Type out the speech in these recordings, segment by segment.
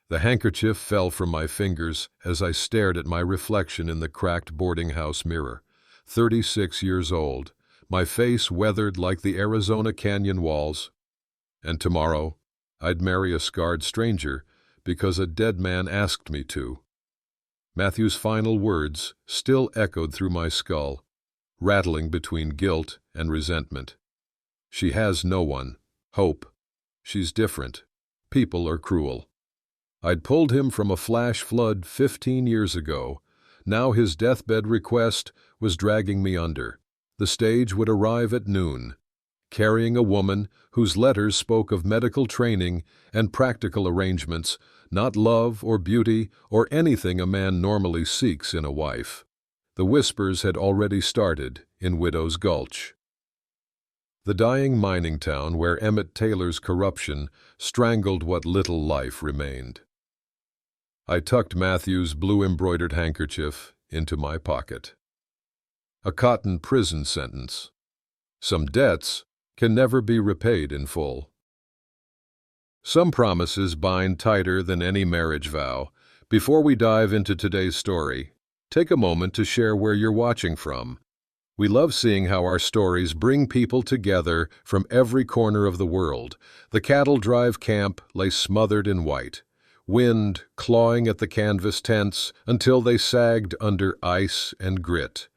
The handkerchief fell from my fingers as I stared at my reflection in the cracked boarding house mirror. 36 years old, my face weathered like the Arizona canyon walls. And tomorrow, I'd marry a scarred stranger because a dead man asked me to. Matthew's final words still echoed through my skull, rattling between guilt and resentment. She has no one. Hope. She's different. People are cruel. I'd pulled him from a flash flood 15 years ago. Now his deathbed request was dragging me under. The stage would arrive at noon, carrying a woman whose letters spoke of medical training and practical arrangements, not love or beauty or anything a man normally seeks in a wife. The whispers had already started in Widow's Gulch, the dying mining town where Emmett Taylor's corruption strangled what little life remained. I tucked Matthew's blue-embroidered handkerchief into my pocket. A cotton prison sentence. Some debts can never be repaid in full. Some promises bind tighter than any marriage vow. Before we dive into today's story, take a moment to share where you're watching from. We love seeing how our stories bring people together from every corner of the world. The cattle drive camp lay smothered in white, wind clawing at the canvas tents until they sagged under ice and grit.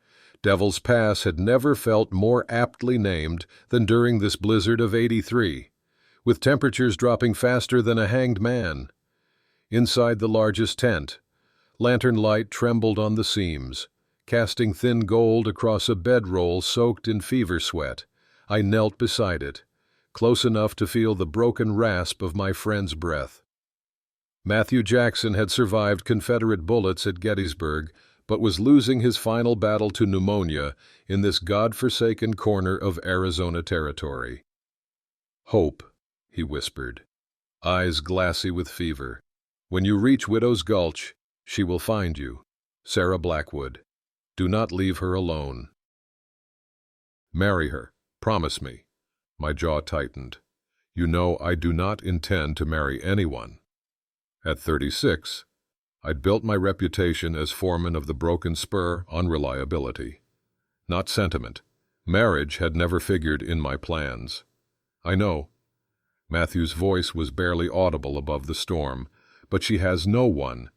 Devil's Pass had never felt more aptly named than during this blizzard of '83, with temperatures dropping faster than a hanged man. Inside the largest tent, lantern light trembled on the seams, casting thin gold across a bedroll soaked in fever sweat. I knelt beside it, close enough to feel the broken rasp of my friend's breath. Matthew Jackson had survived Confederate bullets at Gettysburg, but was losing his final battle to pneumonia in this God-forsaken corner of Arizona territory. "Hope," he whispered, eyes glassy with fever. "When you reach Widow's Gulch, she will find you. Sara Blackwood. Do not leave her alone." "Marry her. Promise me." My jaw tightened. "You know I do not intend to marry anyone." At 36, I'd built my reputation as foreman of the Broken Spur on reliability, not sentiment. Marriage had never figured in my plans. "I know." Matthew's voice was barely audible above the storm. "But she has no one,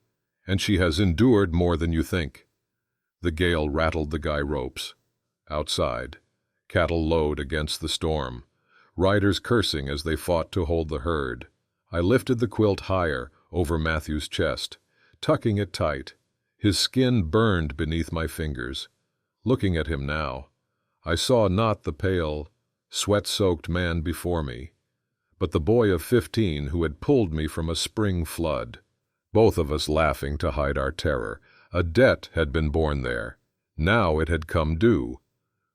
and she has endured more than you think." The gale rattled the guy ropes. Outside, cattle lowed against the storm, riders cursing as they fought to hold the herd. I lifted the quilt higher over Matthew's chest, tucking it tight. His skin burned beneath my fingers. Looking at him now, I saw not the pale, sweat-soaked man before me, but the boy of 15 who had pulled me from a spring flood. Both of us laughing to hide our terror. A debt had been born there. Now it had come due.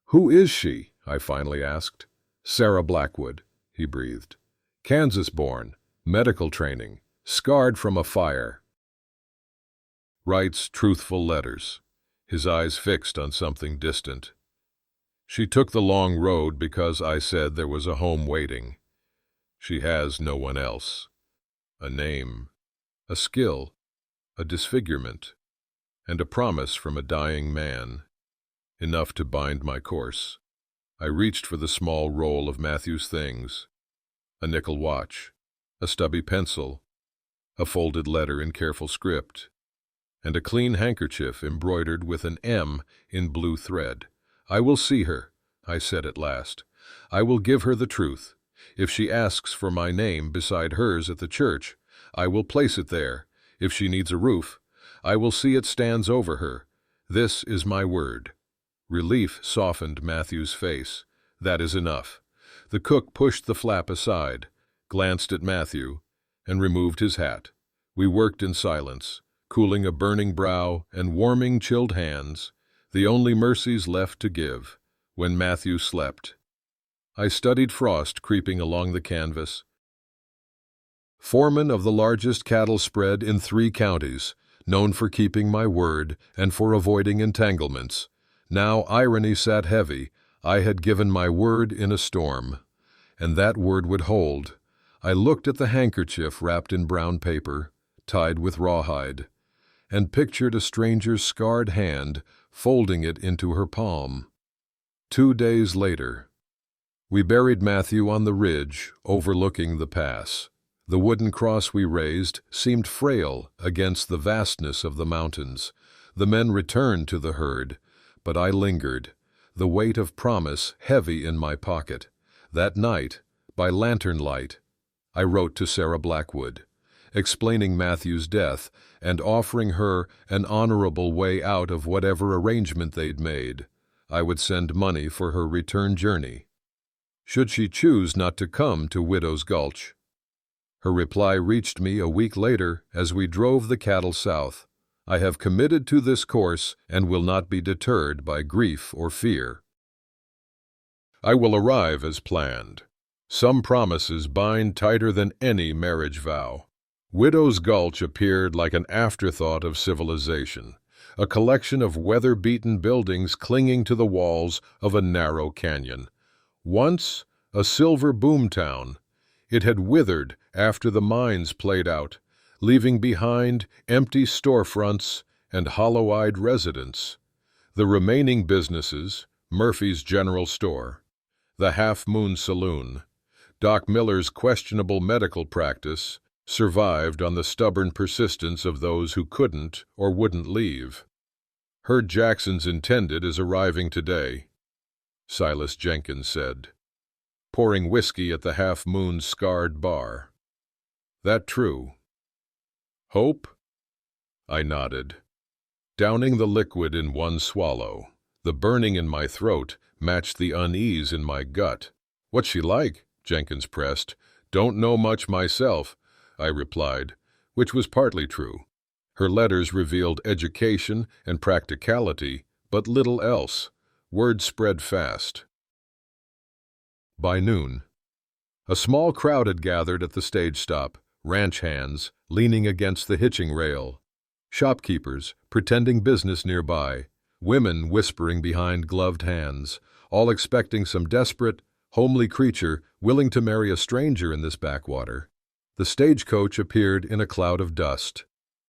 "Who is she?" I finally asked. "Sara Blackwood," he breathed. "Kansas-born, medical training, scarred from a fire." Writes truthful letters, his eyes fixed on something distant. "She took the long road because I said there was a home waiting. She has no one else. A name, a skill, a disfigurement, and a promise from a dying man. Enough to bind my course." I reached for the small roll of Matthew's things. A nickel watch, a stubby pencil, a folded letter in careful script, and a clean handkerchief embroidered with an M in blue thread. "I will see her," I said at last. "I will give her the truth. If she asks for my name beside hers at the church, I will place it there. If she needs a roof, I will see it stands over her. This is my word." Relief softened Matthew's face. "That is enough." The cook pushed the flap aside, glanced at Matthew, and removed his hat. We worked in silence, cooling a burning brow and warming chilled hands, the only mercies left to give. When Matthew slept, I studied frost creeping along the canvas. Foreman of the largest cattle spread in 3 counties, known for keeping my word and for avoiding entanglements. Now irony sat heavy. I had given my word in a storm, and that word would hold. I looked at the handkerchief wrapped in brown paper, tied with rawhide, and pictured a stranger's scarred hand folding it into her palm. 2 days later, we buried Matthew on the ridge overlooking the pass. The wooden cross we raised seemed frail against the vastness of the mountains. The men returned to the herd, but I lingered, the weight of promise heavy in my pocket. That night, by lantern light, I wrote to Sara Blackwood, explaining Matthew's death and offering her an honorable way out of whatever arrangement they'd made. I would send money for her return journey, should she choose not to come to Widow's Gulch. Her reply reached me a week later as we drove the cattle south. I have committed to this course and will not be deterred by grief or fear. I will arrive as planned. Some promises bind tighter than any marriage vow. Widow's Gulch appeared like an afterthought of civilization, a collection of weather-beaten buildings clinging to the walls of a narrow canyon. Once a silver boomtown, it had withered after the mines played out, leaving behind empty storefronts and hollow-eyed residents. The remaining businesses, Murphy's General Store, the Half Moon Saloon, Doc Miller's questionable medical practice, survived on the stubborn persistence of those who couldn't or wouldn't leave. Heard Jackson's intended is arriving today, Silas Jenkins said, pouring whiskey at the Half Moon's scarred bar. That true? Hope? I nodded, downing the liquid in one swallow. The burning in my throat matched the unease in my gut. What's she like? Jenkins pressed. Don't know much myself, I replied, which was partly true. Her letters revealed education and practicality, but little else. Word spread fast. By noon, a small crowd had gathered at the stage stop, ranch hands leaning against the hitching rail, shopkeepers pretending business nearby, women whispering behind gloved hands, all expecting some desperate, homely creature willing to marry a stranger in this backwater. The stagecoach appeared in a cloud of dust,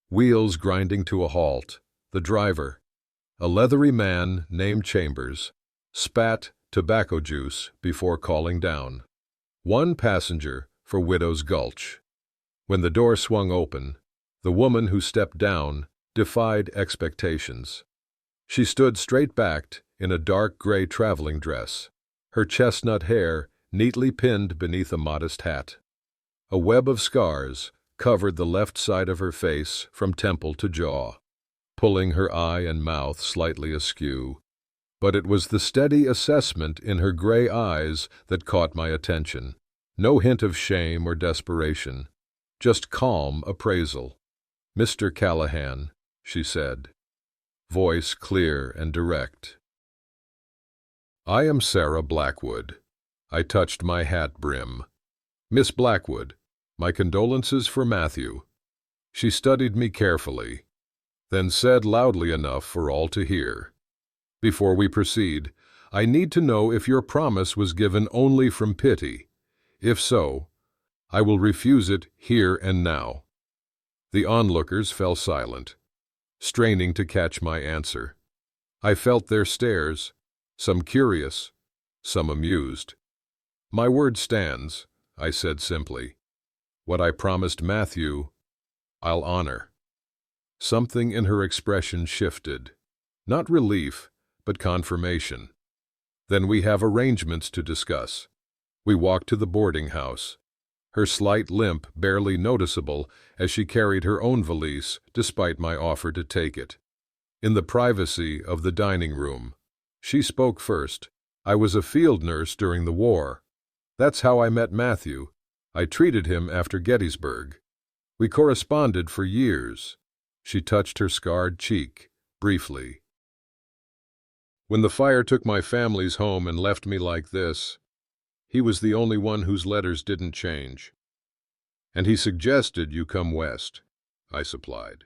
wheels grinding to a halt. The driver, a leathery man named Chambers, spat tobacco juice before calling down. One passenger for Widow's Gulch. When the door swung open, the woman who stepped down defied expectations. She stood straight-backed in a dark gray traveling dress, her chestnut hair neatly pinned beneath a modest hat. A web of scars covered the left side of her face from temple to jaw, pulling her eye and mouth slightly askew. But it was the steady assessment in her gray eyes that caught my attention. No hint of shame or desperation, just calm appraisal. "Mr. Callahan," she said, voice clear and direct. "I am Sara Blackwood." I touched my hat brim. "Miss Blackwood, my condolences for Matthew." She studied me carefully, then said loudly enough for all to hear, "Before we proceed, I need to know if your promise was given only from pity. If so, I will refuse it here and now." The onlookers fell silent, straining to catch my answer. I felt their stares, some curious, some amused. "My word stands," I said simply. "What I promised Matthew, I'll honor." Something in her expression shifted. Not relief, but confirmation. "Then we have arrangements to discuss." We walked to the boarding house, her slight limp barely noticeable as she carried her own valise despite my offer to take it. In the privacy of the dining room, she spoke first. "I was a field nurse during the war. That's how I met Matthew. I treated him after Gettysburg. We corresponded for years." She touched her scarred cheek, briefly. "When the fire took my family's home and left me like this, he was the only one whose letters didn't change. And he suggested you come west," I supplied.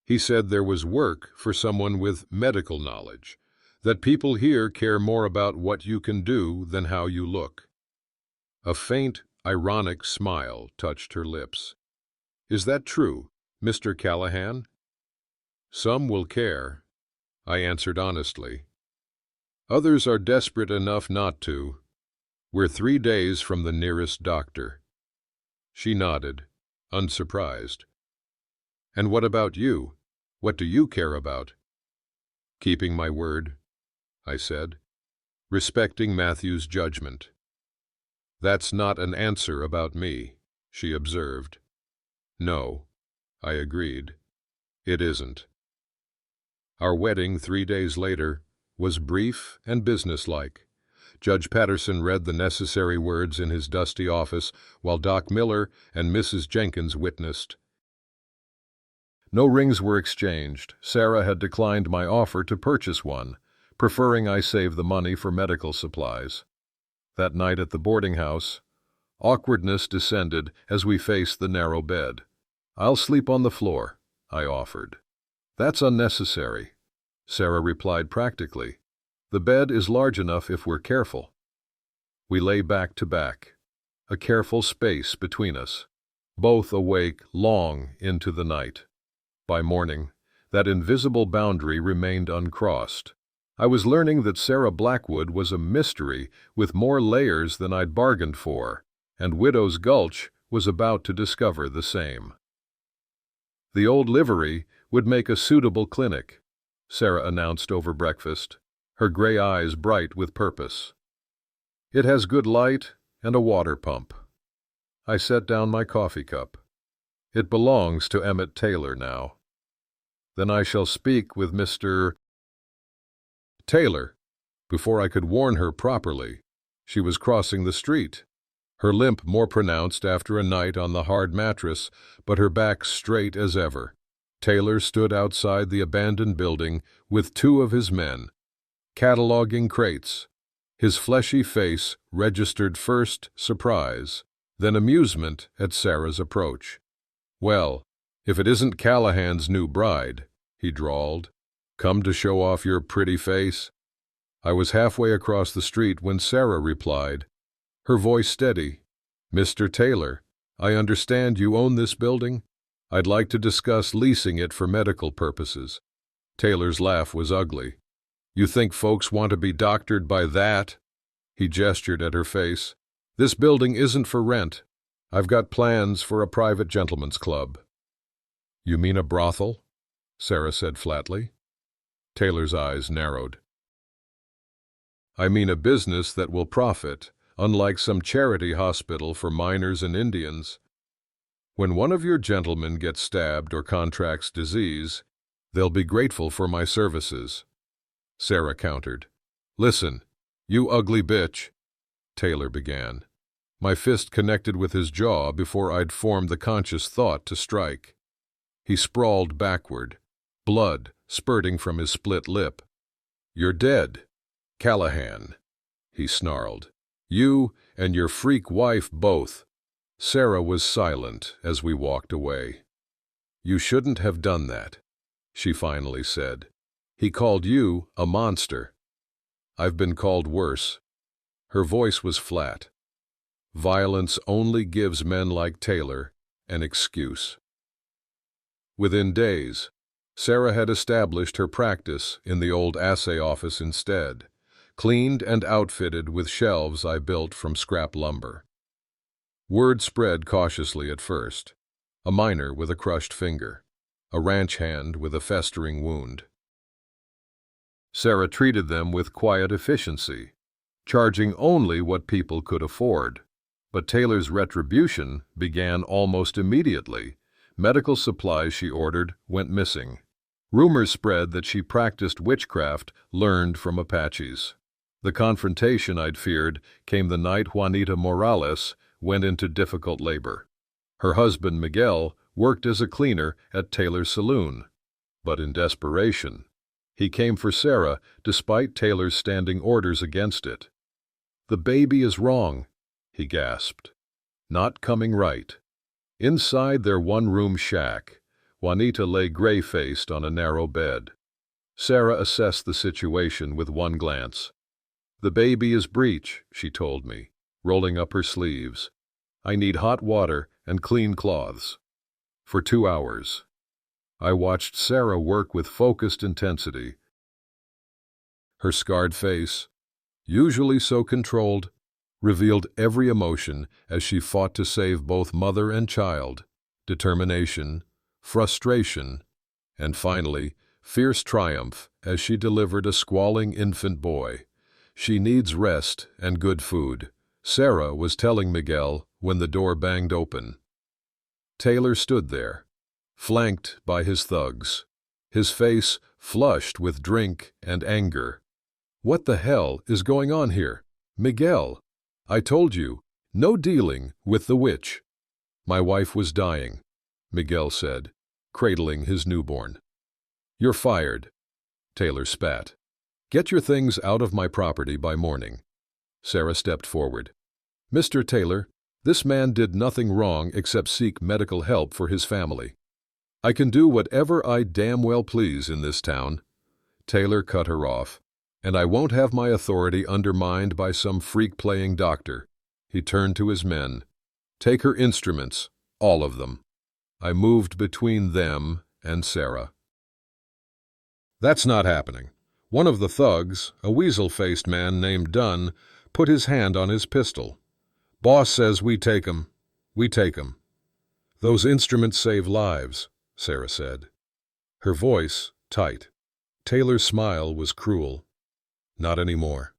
"He said there was work for someone with medical knowledge, that people here care more about what you can do than how you look." A faint, ironic smile touched her lips. "Is that true?" Mr. Callahan? Some will care, I answered honestly. Others are desperate enough not to. We're 3 days from the nearest doctor. She nodded, unsurprised. And what about you? What do you care about? Keeping my word, I said, respecting Matthew's judgment. That's not an answer about me, she observed. No, I agreed. It isn't. Our wedding 3 days later was brief and businesslike. Judge Patterson read the necessary words in his dusty office while Doc Miller and Mrs. Jenkins witnessed. No rings were exchanged. Sara had declined my offer to purchase one, preferring I save the money for medical supplies. That night at the boarding house, awkwardness descended as we faced the narrow bed. I'll sleep on the floor, I offered. That's unnecessary, Sara replied practically. The bed is large enough if we're careful. We lay back to back, a careful space between us, both awake long into the night. By morning, that invisible boundary remained uncrossed. I was learning that Sara Blackwood was a mystery with more layers than I'd bargained for, and Widow's Gulch was about to discover the same. The old livery would make a suitable clinic, Sara announced over breakfast, her gray eyes bright with purpose. It has good light and a water pump. I set down my coffee cup. It belongs to Emmett Taylor now. Then I shall speak with Mr. Taylor. Before I could warn her properly, she was crossing the street, her limp more pronounced after a night on the hard mattress, but her back straight as ever. Taylor stood outside the abandoned building with 2 of his men, cataloging crates. His fleshy face registered first surprise, then amusement at Sara's approach. "Well, if it isn't Callahan's new bride," he drawled. "Come to show off your pretty face?" I was halfway across the street when Sara replied, her voice steady. "Mr. Taylor, I understand you own this building? I'd like to discuss leasing it for medical purposes." Taylor's laugh was ugly. "You think folks want to be doctored by that?" He gestured at her face. "This building isn't for rent. I've got plans for a private gentleman's club." "You mean a brothel?" Sara said flatly. Taylor's eyes narrowed. "I mean a business that will profit, unlike some charity hospital for miners and Indians. When one of your gentlemen gets stabbed or contracts disease, they'll be grateful for my services." Sara countered. "Listen, you ugly bitch," Taylor began. My fist connected with his jaw before I'd formed the conscious thought to strike. He sprawled backward, blood spurting from his split lip. "You're dead, Callahan," he snarled. "You and your freak wife both." Sara was silent as we walked away. "You shouldn't have done that," she finally said. "He called you a monster." "I've been called worse." Her voice was flat. "Violence only gives men like Taylor an excuse." Within days, Sara had established her practice in the old assay office instead, cleaned and outfitted with shelves I built from scrap lumber. Word spread cautiously at first. A miner with a crushed finger, a ranch hand with a festering wound. Sara treated them with quiet efficiency, charging only what people could afford. But Taylor's retribution began almost immediately. Medical supplies she ordered went missing. Rumors spread that she practiced witchcraft learned from Apaches. The confrontation I'd feared came the night Juanita Morales went into difficult labor. Her husband, Miguel, worked as a cleaner at Taylor's saloon. But in desperation, he came for Sara despite Taylor's standing orders against it. "The baby is wrong," he gasped. "Not coming right." Inside their one-room shack, Juanita lay gray-faced on a narrow bed. Sara assessed the situation with one glance. "The baby is breech," she told me, rolling up her sleeves. "I need hot water and clean cloths." For 2 hours, I watched Sara work with focused intensity. Her scarred face, usually so controlled, revealed every emotion as she fought to save both mother and child, determination, frustration, and finally, fierce triumph as she delivered a squalling infant boy. She needs rest and good food, Sara was telling Miguel when the door banged open. Taylor stood there, flanked by his thugs, his face flushed with drink and anger. "What the hell is going on here? Miguel, I told you, no dealing with the witch." "My wife was dying," Miguel said, cradling his newborn. "You're fired," Taylor spat. "Get your things out of my property by morning." Sara stepped forward. "Mr. Taylor, this man did nothing wrong except seek medical help for his family. I can do whatever I damn well please in this town." Taylor cut her off. "And I won't have my authority undermined by some freak-playing doctor." He turned to his men. "Take her instruments, all of them." I moved between them and Sara. "That's not happening." One of the thugs, a weasel-faced man named Dunn, put his hand on his pistol. "Boss says we take 'em. We take 'em." "Those instruments save lives," Sara said. Her voice tight. Taylor's smile was cruel. "Not anymore.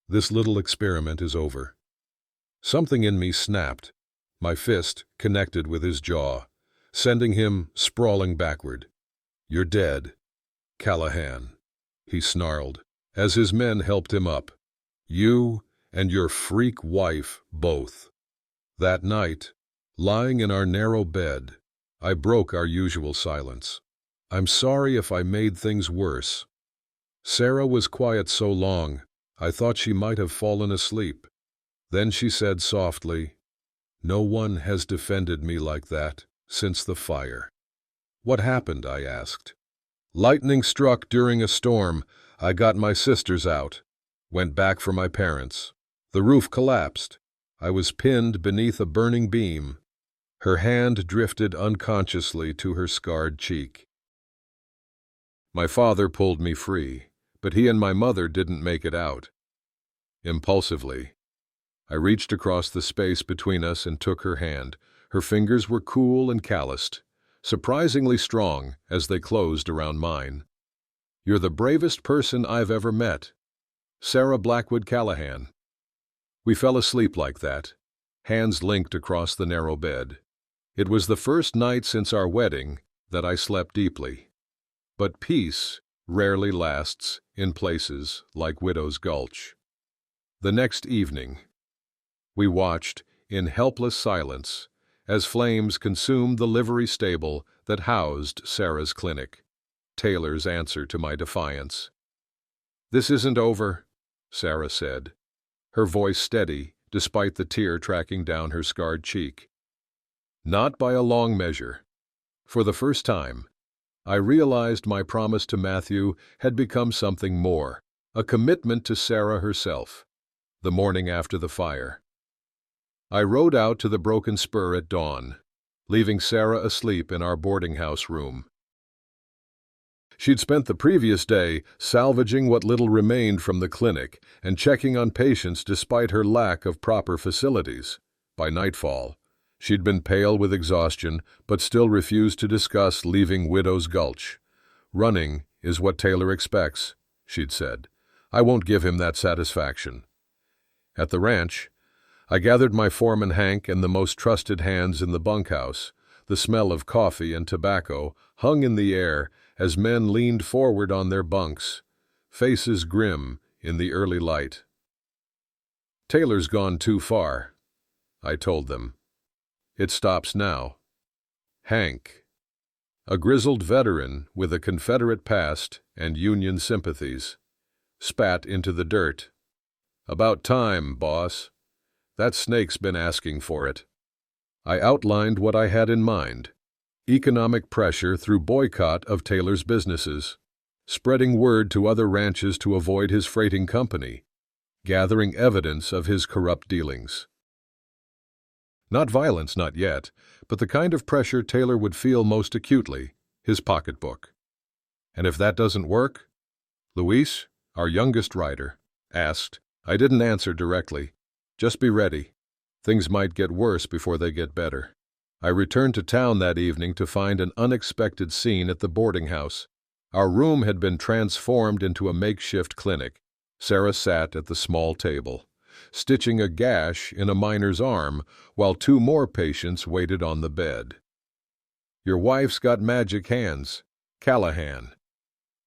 This little experiment is over." Something in me snapped. My fist connected with his jaw, sending him sprawling backward. "You're dead, Callahan," he snarled, as his men helped him up. "You and your freak wife both." That night, lying in our narrow bed, I broke our usual silence. "I'm sorry if I made things worse." Sara was quiet so long, I thought she might have fallen asleep. Then she said softly, "No one has defended me like that since the fire." "What happened?" I asked. "Lightning struck during a storm. I got my sisters out. Went back for my parents. The roof collapsed. I was pinned beneath a burning beam." Her hand drifted unconsciously to her scarred cheek. "My father pulled me free, but he and my mother didn't make it out." Impulsively, I reached across the space between us and took her hand. Her fingers were cool and calloused, surprisingly strong as they closed around mine. "You're the bravest person I've ever met. Sara Blackwood Callahan." We fell asleep like that, hands linked across the narrow bed. It was the first night since our wedding that I slept deeply. But peace rarely lasts in places like Widow's Gulch. The next evening, we watched in helpless silence as flames consumed the livery stable that housed Sara's clinic. Taylor's answer to my defiance. "This isn't over," Sara said, her voice steady despite the tear tracking down her scarred cheek. Not by a long measure. For the first time, I realized my promise to Matthew had become something more, a commitment to Sara herself. The morning after the fire, I rode out to the Broken Spur at dawn, leaving Sara asleep in our boarding house room. She'd spent the previous day salvaging what little remained from the clinic and checking on patients despite her lack of proper facilities. By nightfall, she'd been pale with exhaustion, but still refused to discuss leaving Widow's Gulch. "Running is what Taylor expects," she'd said. "I won't give him that satisfaction." At the ranch, I gathered my foreman Hank and the most trusted hands in the bunkhouse. The smell of coffee and tobacco hung in the air as men leaned forward on their bunks, faces grim in the early light. "Taylor's gone too far," I told them. "It stops now." Hank, a grizzled veteran with a Confederate past and Union sympathies, spat into the dirt. "About time, boss. That snake's been asking for it." I outlined what I had in mind: economic pressure through boycott of Taylor's businesses, spreading word to other ranches to avoid his freighting company, gathering evidence of his corrupt dealings. Not violence, not yet, but the kind of pressure Taylor would feel most acutely: his pocketbook. "And if that doesn't work?" Luis, our youngest rider, asked. I didn't answer directly. "Just be ready. Things might get worse before they get better." I returned to town that evening to find an unexpected scene at the boarding house. Our room had been transformed into a makeshift clinic. Sara sat at the small table, stitching a gash in a miner's arm, while 2 more patients waited on the bed. "Your wife's got magic hands, Callahan."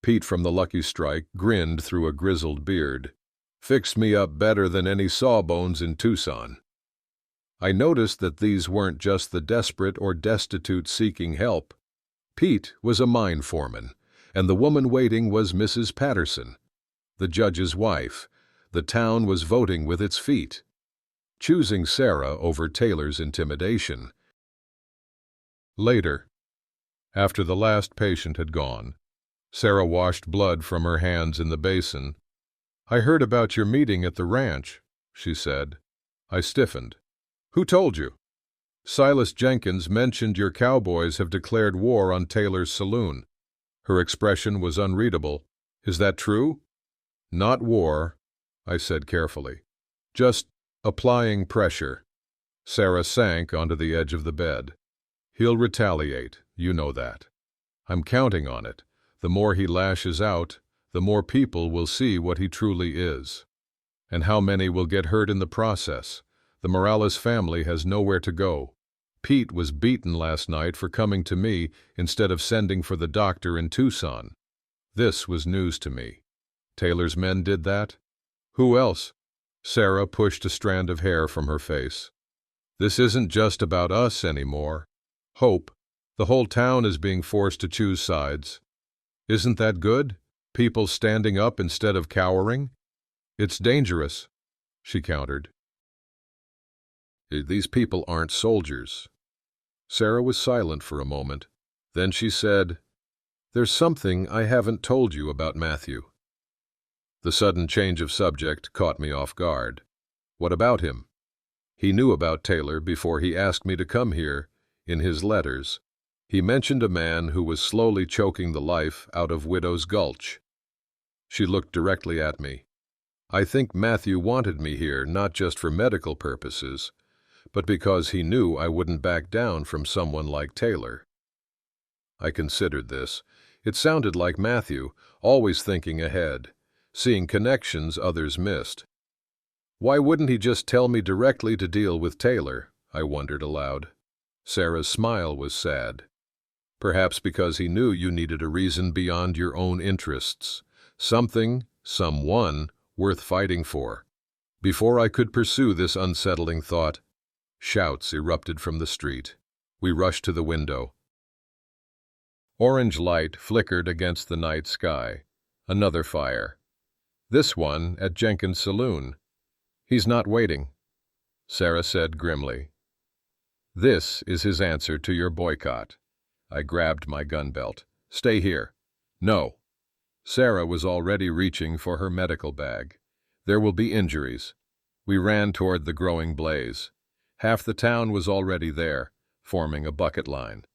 Pete from the Lucky Strike grinned through a grizzled beard. "Fixed me up better than any sawbones in Tucson." I noticed that these weren't just the desperate or destitute seeking help. Pete was a mine foreman, and the woman waiting was Mrs. Patterson, the judge's wife. The town was voting with its feet, choosing Sara over Taylor's intimidation. Later, after the last patient had gone, Sara washed blood from her hands in the basin. "I heard about your meeting at the ranch," she said. I stiffened. "Who told you?" "Silas Jenkins mentioned your cowboys have declared war on Taylor's saloon." Her expression was unreadable. "Is that true?" "Not war," I said carefully. "Just applying pressure." Sara sank onto the edge of the bed. "He'll retaliate, you know that. I'm counting on it. The more he lashes out, the more people will see what he truly is. And how many will get hurt in the process? The Morales family has nowhere to go. Pete was beaten last night for coming to me instead of sending for the doctor in Tucson. This was news to me. Taylor's men did that? Who else?" Sara pushed a strand of hair from her face. "This isn't just about us anymore. Hope, the whole town is being forced to choose sides. Isn't that good? People standing up instead of cowering?" "It's dangerous," she countered. "These people aren't soldiers." Sara was silent for a moment. Then she said, "There's something I haven't told you about Matthew." The sudden change of subject caught me off guard. "What about him?" "He knew about Taylor before he asked me to come here, in his letters. He mentioned a man who was slowly choking the life out of Widow's Gulch." She looked directly at me. "I think Matthew wanted me here not just for medical purposes, but because he knew I wouldn't back down from someone like Taylor." I considered this. It sounded like Matthew, always thinking ahead, seeing connections others missed. Why wouldn't he just tell me directly to deal with Taylor? I wondered aloud. Sara's smile was sad. "Perhaps because he knew you needed a reason beyond your own interests. Something, someone, worth fighting for." Before I could pursue this unsettling thought, shouts erupted from the street. We rushed to the window. Orange light flickered against the night sky. Another fire. This one at Jenkins' saloon. "He's not waiting," Sara said grimly. "This is his answer to your boycott." I grabbed my gun belt. "Stay here." "No." Sara was already reaching for her medical bag. "There will be injuries." We ran toward the growing blaze. Half the town was already there, forming a bucket line.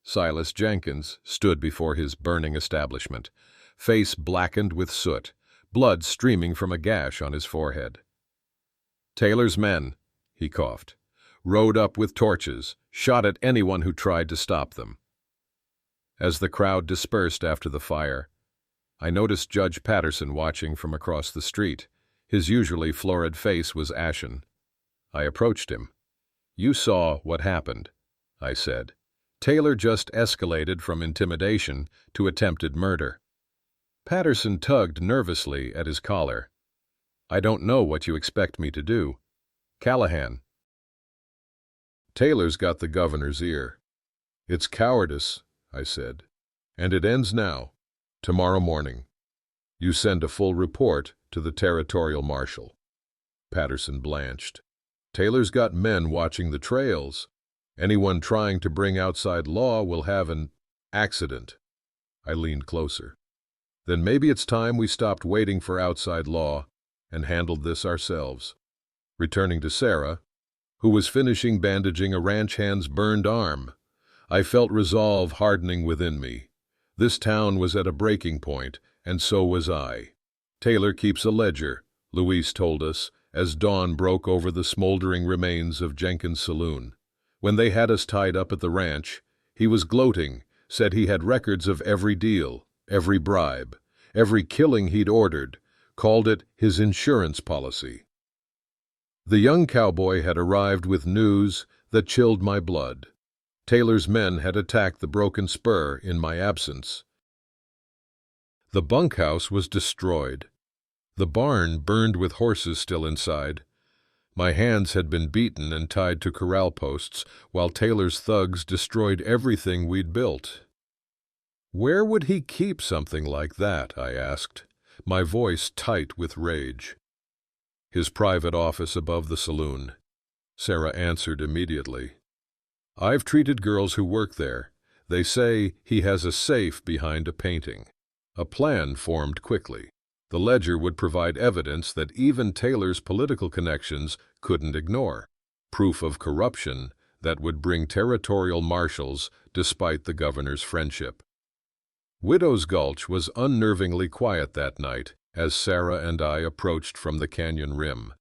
Silas Jenkins stood before his burning establishment, face blackened with soot, blood streaming from a gash on his forehead. "Taylor's men," he coughed, "rode up with torches, shot at anyone who tried to stop them." As the crowd dispersed after the fire, I noticed Judge Patterson watching from across the street. His usually florid face was ashen. I approached him. "You saw what happened," I said. "Taylor just escalated from intimidation to attempted murder." Patterson tugged nervously at his collar. "I don't know what you expect me to do." "Callahan." "Taylor's got the governor's ear." "It's cowardice," I said. "And it ends now. Tomorrow morning. You send a full report to the territorial marshal." Patterson blanched. "Taylor's got men watching the trails. Anyone trying to bring outside law will have an accident." I leaned closer. "Then maybe it's time we stopped waiting for outside law and handled this ourselves." Returning to Sara, who was finishing bandaging a ranch hand's burned arm, I felt resolve hardening within me. This town was at a breaking point, and so was I. Taylor keeps a ledger, Luis told us, as dawn broke over the smoldering remains of Jenkins' saloon. When they had us tied up at the ranch, he was gloating, said he had records of every deal, every bribe, every killing he'd ordered, called it his insurance policy. The young cowboy had arrived with news that chilled my blood. Taylor's men had attacked the Broken Spur in my absence. The bunkhouse was destroyed. The barn burned with horses still inside. My hands had been beaten and tied to corral posts, while Taylor's thugs destroyed everything we'd built. Where would he keep something like that, I asked, my voice tight with rage. His private office above the saloon. Sara answered immediately. I've treated girls who work there. They say he has a safe behind a painting. A plan formed quickly. The ledger would provide evidence that even Taylor's political connections couldn't ignore. Proof of corruption that would bring territorial marshals despite the governor's friendship. Widow's Gulch was unnervingly quiet that night as Sara and I approached from the canyon rim.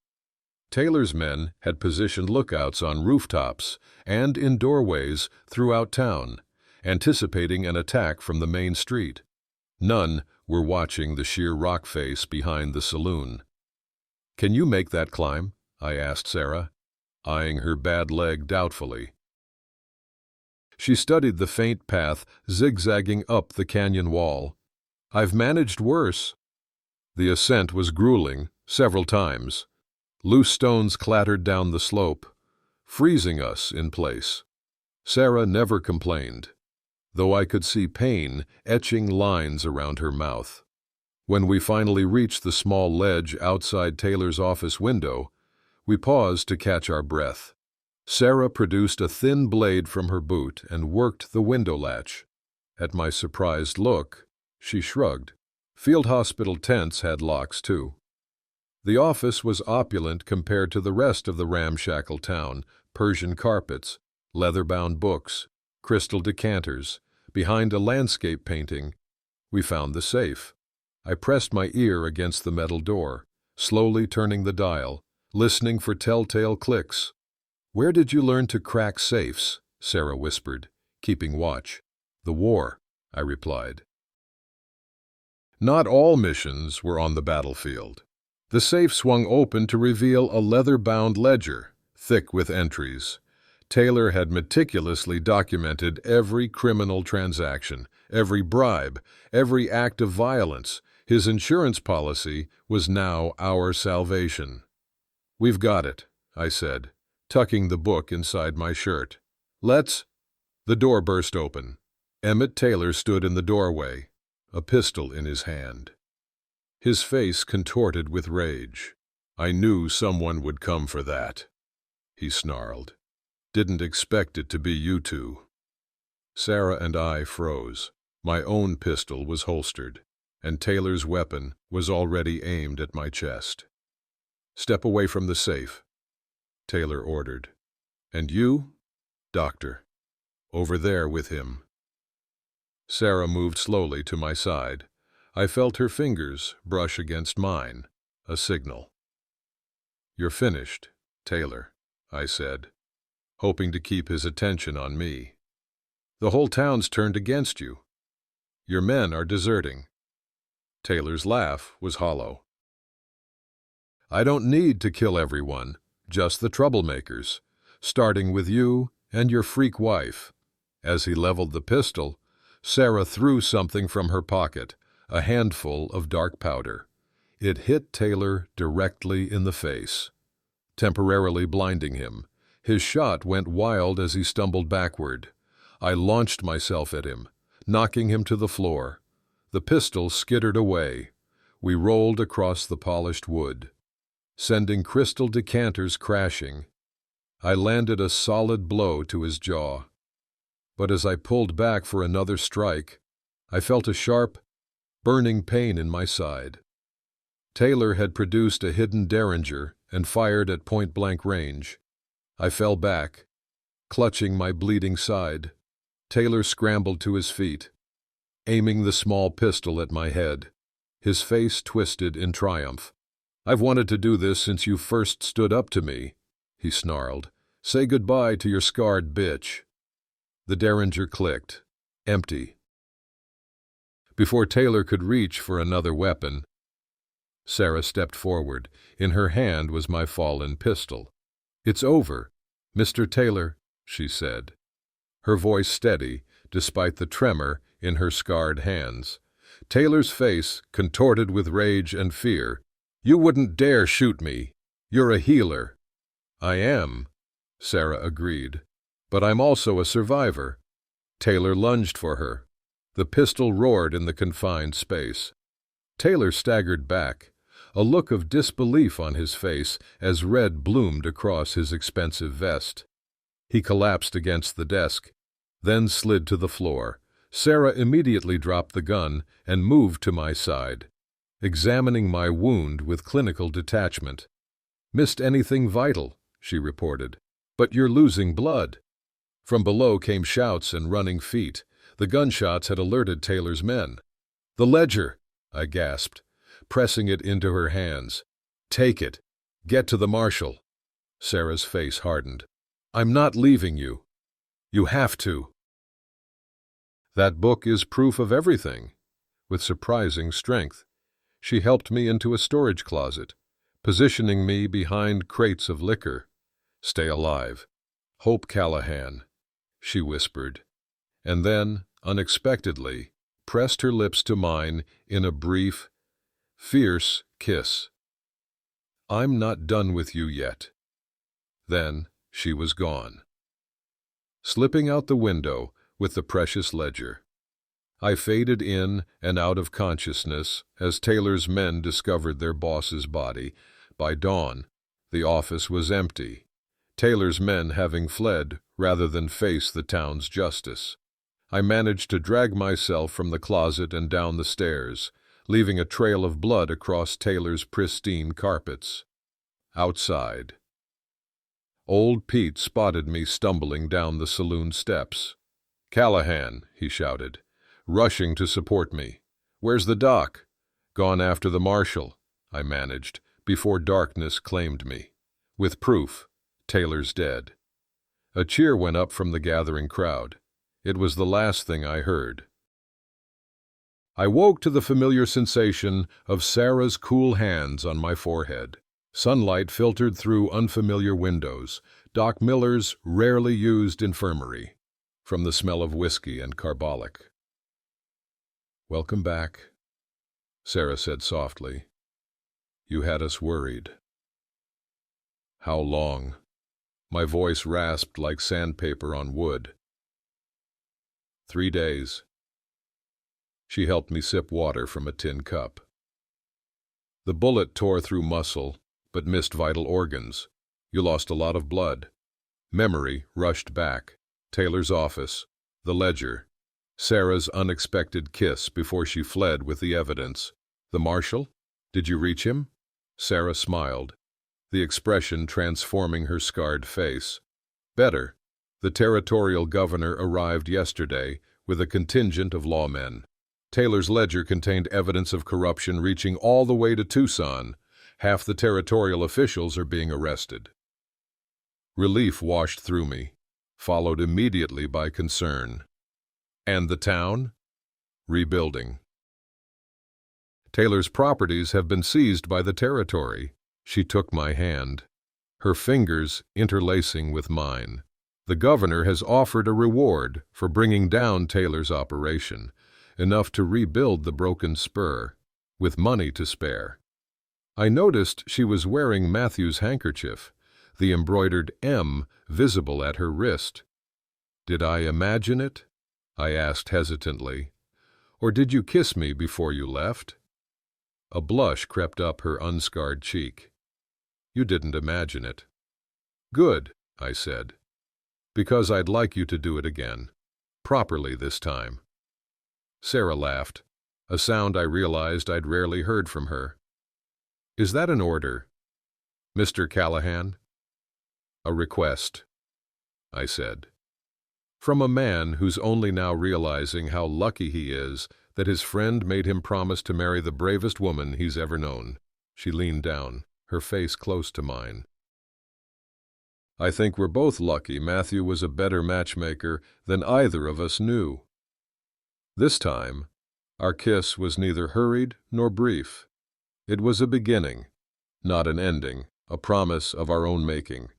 Taylor's men had positioned lookouts on rooftops and in doorways throughout town, anticipating an attack from the main street. None were watching the sheer rock face behind the saloon. "Can you make that climb?" I asked Sara, eyeing her bad leg doubtfully. She studied the faint path zigzagging up the canyon wall. "I've managed worse." The ascent was grueling, several times. Loose stones clattered down the slope, freezing us in place. Sara never complained, though I could see pain etching lines around her mouth. When we finally reached the small ledge outside Taylor's office window, we paused to catch our breath. Sara produced a thin blade from her boot and worked the window latch. At my surprised look, she shrugged. Field hospital tents had locks, too. The office was opulent compared to the rest of the ramshackle town. Persian carpets, leather-bound books, crystal decanters. Behind a landscape painting, we found the safe. I pressed my ear against the metal door, slowly turning the dial, listening for telltale clicks. "Where did you learn to crack safes?" Sara whispered, keeping watch. "The war," I replied. Not all missions were on the battlefield. The safe swung open to reveal a leather-bound ledger, thick with entries. Taylor had meticulously documented every criminal transaction, every bribe, every act of violence. His insurance policy was now our salvation. "We've got it," I said, tucking the book inside my shirt. "Let's—" The door burst open. Emmett Taylor stood in the doorway, a pistol in his hand. His face contorted with rage. "I knew someone would come for that," he snarled. "Didn't expect it to be you two." Sara and I froze. My own pistol was holstered, and Taylor's weapon was already aimed at my chest. "Step away from the safe," Taylor ordered. "And you, Doctor, over there with him." Sara moved slowly to my side. I felt her fingers brush against mine, a signal. "You're finished, Taylor," I said, hoping to keep his attention on me. "The whole town's turned against you. Your men are deserting." Taylor's laugh was hollow. "I don't need to kill everyone, just the troublemakers, starting with you and your freak wife." As he leveled the pistol, Sara threw something from her pocket, a handful of dark powder. It hit Taylor directly in the face, temporarily blinding him. His shot went wild as he stumbled backward. I launched myself at him, knocking him to the floor. The pistol skittered away. We rolled across the polished wood, sending crystal decanters crashing. I landed a solid blow to his jaw. But as I pulled back for another strike, I felt a sharp, burning pain in my side. Taylor had produced a hidden derringer and fired at point-blank range. I fell back, clutching my bleeding side. Taylor scrambled to his feet. aiming the small pistol at my head. His face twisted in triumph. "I've wanted to do this since you first stood up to me," he snarled. "Say goodbye to your scarred bitch." The Derringer clicked. Empty. Before Taylor could reach for another weapon, Sara stepped forward. In her hand was my fallen pistol. "It's over, Mr. Taylor," she said, her voice steady despite the tremor in her scarred hands. Taylor's face contorted with rage and fear. "You wouldn't dare shoot me. You're a healer." "I am," Sara agreed, "but I'm also a survivor." Taylor lunged for her. The pistol roared in the confined space. Taylor staggered back, a look of disbelief on his face as red bloomed across his expensive vest. He collapsed against the desk, then slid to the floor. Sara immediately dropped the gun and moved to my side, examining my wound with clinical detachment. "Missed anything vital," she reported, "but you're losing blood." From below came shouts and running feet. The gunshots had alerted Taylor's men. "The ledger," I gasped, pressing it into her hands. "Take it. Get to the marshal." Sara's face hardened. "I'm not leaving you. You have to." That book is proof of everything. With surprising strength, she helped me into a storage closet, positioning me behind crates of liquor. "Stay alive. Hope Callahan," she whispered, and then, unexpectedly, pressed her lips to mine in a brief, fierce kiss. "I'm not done with you yet." Then she was gone, slipping out the window with the precious ledger. I faded in and out of consciousness as Taylor's men discovered their boss's body. By dawn, the office was empty, Taylor's men having fled rather than face the town's justice. I managed to drag myself from the closet and down the stairs, leaving a trail of blood across Taylor's pristine carpets. Outside, old Pete spotted me stumbling down the saloon steps. "Callahan," he shouted, rushing to support me. "Where's the doc?" "Gone after the marshal," I managed, before darkness claimed me. "With proof. Taylor's dead." A cheer went up from the gathering crowd. It was the last thing I heard. I woke to the familiar sensation of Sara's cool hands on my forehead. Sunlight filtered through unfamiliar windows, Doc Miller's rarely used infirmary, from the smell of whiskey and carbolic. "Welcome back," Sara said softly. "You had us worried." "How long?" My voice rasped like sandpaper on wood. 3 days. She helped me sip water from a tin cup. "The bullet tore through muscle, but missed vital organs. You lost a lot of blood." Memory rushed back. Taylor's office, the ledger, Sara's unexpected kiss before she fled with the evidence. "The marshal? Did you reach him?" Sara smiled, the expression transforming her scarred face. "Better. The territorial governor arrived yesterday with a contingent of lawmen. Taylor's ledger contained evidence of corruption reaching all the way to Tucson. Half the territorial officials are being arrested." Relief washed through me, followed immediately by concern. "And the town?" "Rebuilding." "Taylor's properties have been seized by the territory." She took my hand, her fingers interlacing with mine. "The governor has offered a reward for bringing down Taylor's operation, enough to rebuild the broken spur, with money to spare." I noticed she was wearing Matthew's handkerchief, the embroidered M visible at her wrist. "Did I imagine it?" I asked hesitantly. "Or did you kiss me before you left?" A blush crept up her unscarred cheek. "You didn't imagine it." "Good," I said, "because I'd like you to do it again. Properly this time." Sara laughed, a sound I realized I'd rarely heard from her. "Is that an order, Mr. Callahan?" "A request," I said. From a man who's only now realizing how lucky he is that his friend made him promise to marry the bravest woman he's ever known. She leaned down, her face close to mine. I think we're both lucky Matthew was a better matchmaker than either of us knew. This time, our kiss was neither hurried nor brief. It was a beginning, not an ending, a promise of our own making.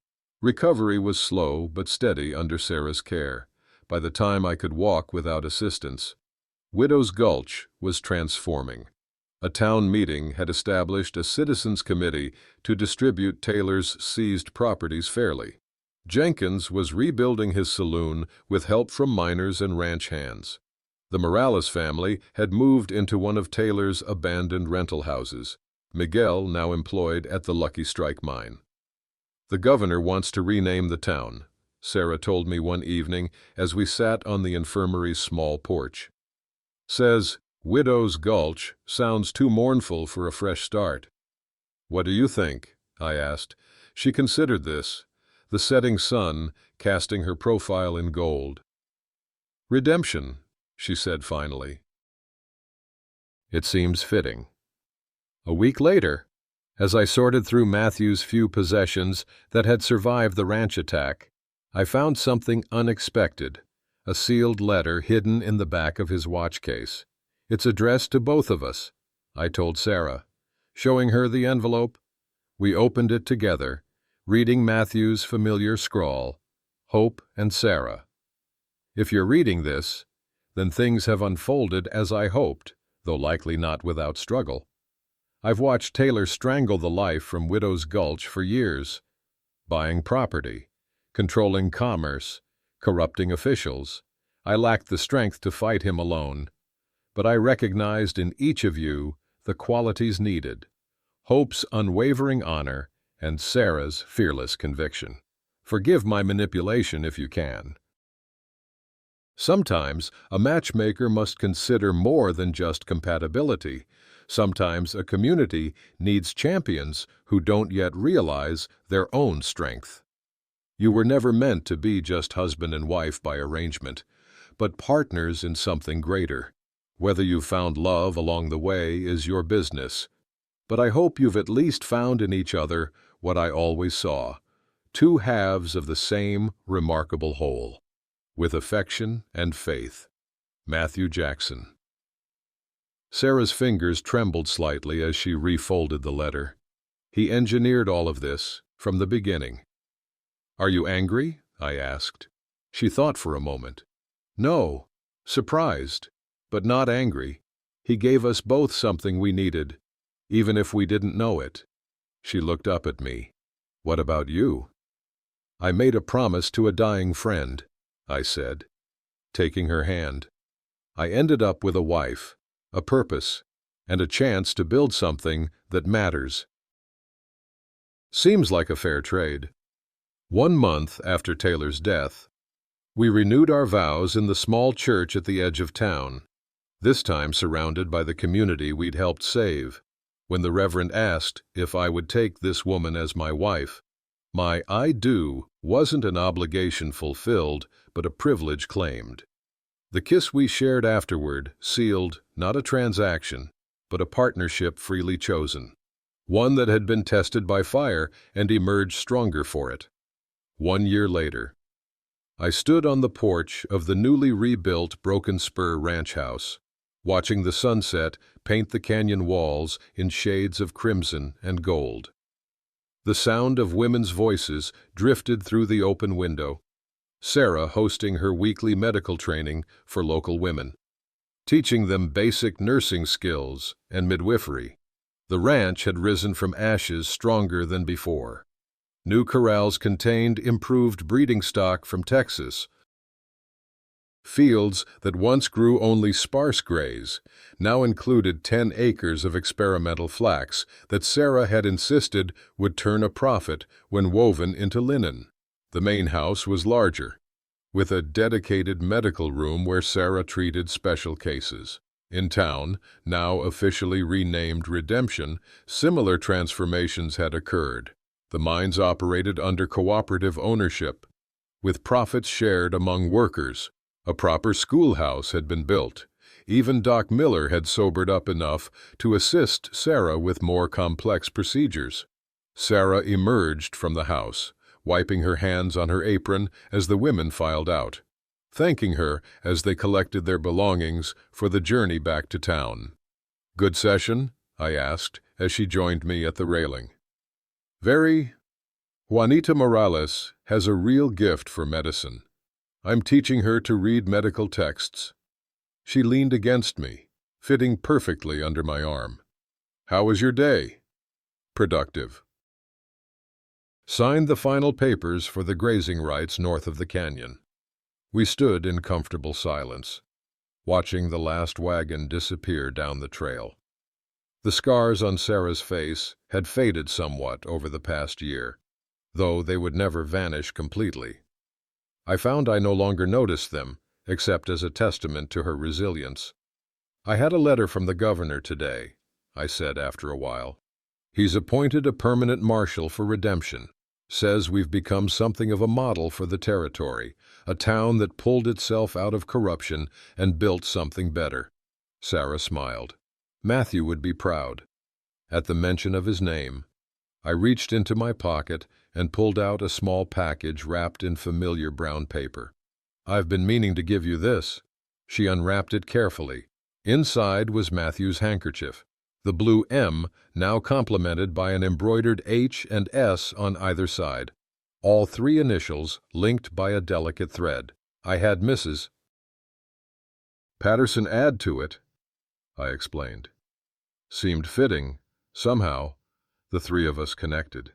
Recovery was slow but steady under Sara's care. By the time I could walk without assistance, Widow's Gulch was transforming. A town meeting had established a citizens' committee to distribute Taylor's seized properties fairly. Jenkins was rebuilding his saloon with help from miners and ranch hands. The Morales family had moved into one of Taylor's abandoned rental houses, Miguel now employed at the Lucky Strike mine. The governor wants to rename the town, Sara told me one evening as we sat on the infirmary's small porch. Says, Widow's Gulch sounds too mournful for a fresh start. What do you think? I asked. She considered this, the setting sun casting her profile in gold. Redemption, she said finally. It seems fitting. A week later, as I sorted through Matthew's few possessions that had survived the ranch attack, I found something unexpected, a sealed letter hidden in the back of his watch case. It's addressed to both of us, I told Sara. Showing her the envelope, we opened it together, reading Matthew's familiar scrawl, Hope and Sara. If you're reading this, then things have unfolded as I hoped, though likely not without struggle. I've watched Taylor strangle the life from Widow's Gulch for years, buying property, controlling commerce, corrupting officials. I lacked the strength to fight him alone, but I recognized in each of you the qualities needed, Hope's unwavering honor and Sara's fearless conviction. Forgive my manipulation if you can. Sometimes a matchmaker must consider more than just compatibility. Sometimes a community needs champions who don't yet realize their own strength. You were never meant to be just husband and wife by arrangement, but partners in something greater. Whether you've found love along the way is your business, but I hope you've at least found in each other what I always saw, two halves of the same remarkable whole. With affection and faith. Matthew Jackson. Sara's fingers trembled slightly as she refolded the letter. He engineered all of this from the beginning. Are you angry? I asked. She thought for a moment. No, surprised, but not angry. He gave us both something we needed, even if we didn't know it. She looked up at me. What about you? I made a promise to a dying friend, I said, taking her hand. I ended up with a wife, a purpose, and a chance to build something that matters. Seems like a fair trade. 1 month after Taylor's death, we renewed our vows in the small church at the edge of town, this time surrounded by the community we'd helped save. When the Reverend asked if I would take this woman as my wife, my I do wasn't an obligation fulfilled, but a privilege claimed. The kiss we shared afterward sealed not a transaction, but a partnership freely chosen, one that had been tested by fire and emerged stronger for it. 1 year later, I stood on the porch of the newly rebuilt Broken Spur ranch house, watching the sunset paint the canyon walls in shades of crimson and gold. The sound of women's voices drifted through the open window, Sara hosting her weekly medical training for local women, teaching them basic nursing skills and midwifery. The ranch had risen from ashes stronger than before. New corrals contained improved breeding stock from Texas. Fields that once grew only sparse grays now included 10 acres of experimental flax that Sara had insisted would turn a profit when woven into linen. The main house was larger, with a dedicated medical room where Sara treated special cases. In town, now officially renamed Redemption, similar transformations had occurred. The mines operated under cooperative ownership. with profits shared among workers. A proper schoolhouse had been built. Even Doc Miller had sobered up enough to assist Sara with more complex procedures. Sara emerged from the house, wiping her hands on her apron as the women filed out, thanking her as they collected their belongings for the journey back to town. "Good session?" I asked as she joined me at the railing. "Very. Juanita Morales has a real gift for medicine. I'm teaching her to read medical texts." She leaned against me, fitting perfectly under my arm. "How was your day?" "Productive." Signed the final papers for the grazing rights north of the canyon. We stood in comfortable silence, watching the last wagon disappear down the trail. The scars on Sara's face had faded somewhat over the past year, though they would never vanish completely. I found I no longer noticed them, except as a testament to her resilience. "I had a letter from the governor today," I said after a while. "He's appointed a permanent marshal for redemption. Says we've become something of a model for the territory, a town that pulled itself out of corruption and built something better." Sara smiled. Matthew would be proud. At the mention of his name, I reached into my pocket and pulled out a small package wrapped in familiar brown paper. "I've been meaning to give you this." She unwrapped it carefully. Inside was Matthew's handkerchief, the blue M now complemented by an embroidered H and S on either side, all three initials linked by a delicate thread. I had Mrs. Patterson add to it, I explained. Seemed fitting, somehow, the three of us connected.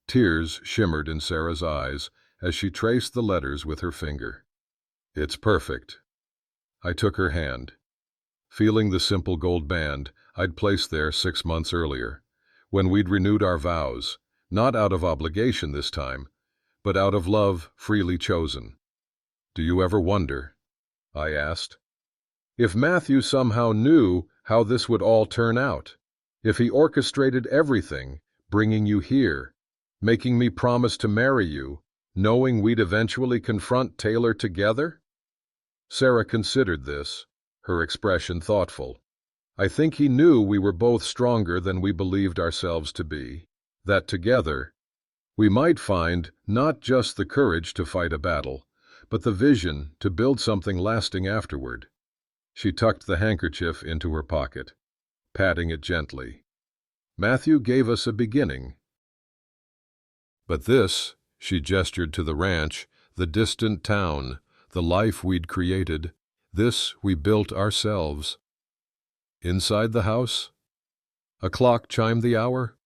Tears shimmered in Sara's eyes as she traced the letters with her finger. "It's perfect." I took her hand, feeling the simple gold band I'd placed there 6 months earlier, when we'd renewed our vows, not out of obligation this time, but out of love freely chosen. "Do you ever wonder," I asked, "if Matthew somehow knew how this would all turn out? If he orchestrated everything, bringing you here, making me promise to marry you, knowing we'd eventually confront Taylor together?" Sara considered this, her expression thoughtful. "I think he knew we were both stronger than we believed ourselves to be, that together we might find not just the courage to fight a battle, but the vision to build something lasting afterward." She tucked the handkerchief into her pocket, patting it gently. "Matthew gave us a beginning. But this," she gestured to the ranch, the distant town, the life we'd created, "this we built ourselves." Inside the house, a clock chimed the hour.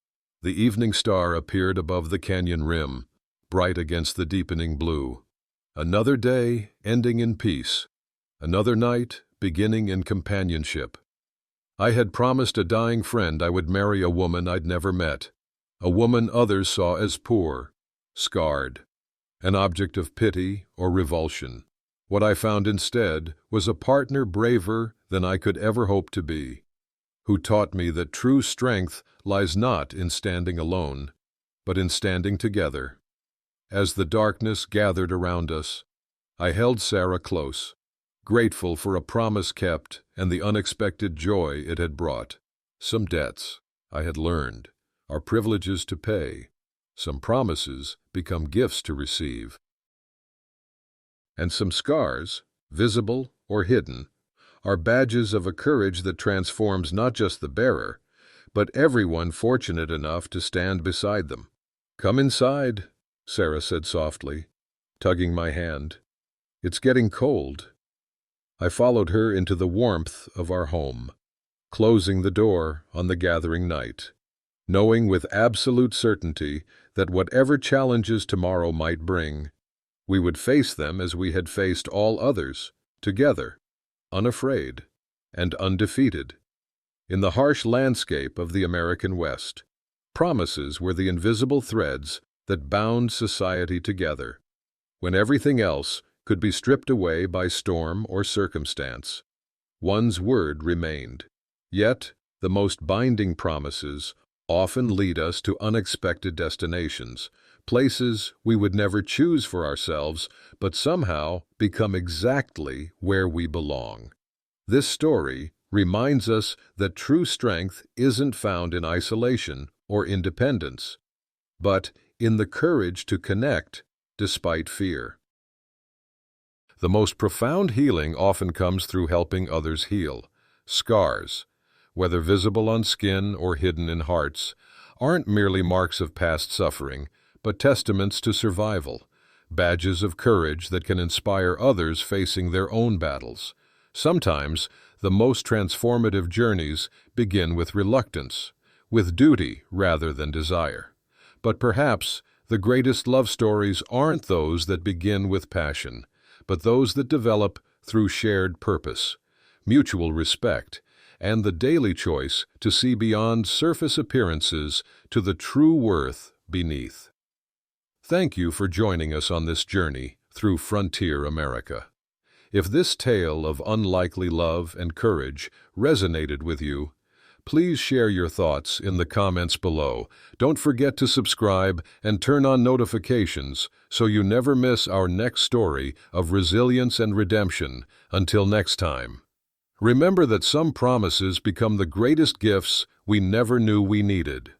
The evening star appeared above the canyon rim, bright against the deepening blue. Another day ending in peace, another night beginning in companionship. I had promised a dying friend I would marry a woman I'd never met, a woman others saw as poor, scarred, an object of pity or revulsion. What I found instead was a partner braver than I could ever hope to be, who taught me that true strength lies not in standing alone, but in standing together. As the darkness gathered around us, I held Sara close, grateful for a promise kept and the unexpected joy it had brought. Some debts, I had learned, are privileges to pay. Some promises become gifts to receive. And some scars, visible or hidden, are badges of a courage that transforms not just the bearer, but everyone fortunate enough to stand beside them. "Come inside," Sara said softly, tugging my hand. "It's getting cold." I followed her into the warmth of our home, closing the door on the gathering night, knowing with absolute certainty that whatever challenges tomorrow might bring, we would face them as we had faced all others, together, unafraid and undefeated. In the harsh landscape of the American West, promises were the invisible threads that bound society together. When everything else could be stripped away by storm or circumstance, one's word remained. Yet the most binding promises often lead us to unexpected destinations, places we would never choose for ourselves, but somehow become exactly where we belong. This story reminds us that true strength isn't found in isolation or independence, but in the courage to connect despite fear. The most profound healing often comes through helping others heal. Scars, whether visible on skin or hidden in hearts, aren't merely marks of past suffering, but testaments to survival, badges of courage that can inspire others facing their own battles. Sometimes, the most transformative journeys begin with reluctance, with duty rather than desire. But perhaps the greatest love stories aren't those that begin with passion, but those that develop through shared purpose, mutual respect, and the daily choice to see beyond surface appearances to the true worth beneath. Thank you for joining us on this journey through Frontier America. If this tale of unlikely love and courage resonated with you, please share your thoughts in the comments below. Don't forget to subscribe and turn on notifications so you never miss our next story of resilience and redemption. Until next time, remember that some promises become the greatest gifts we never knew we needed.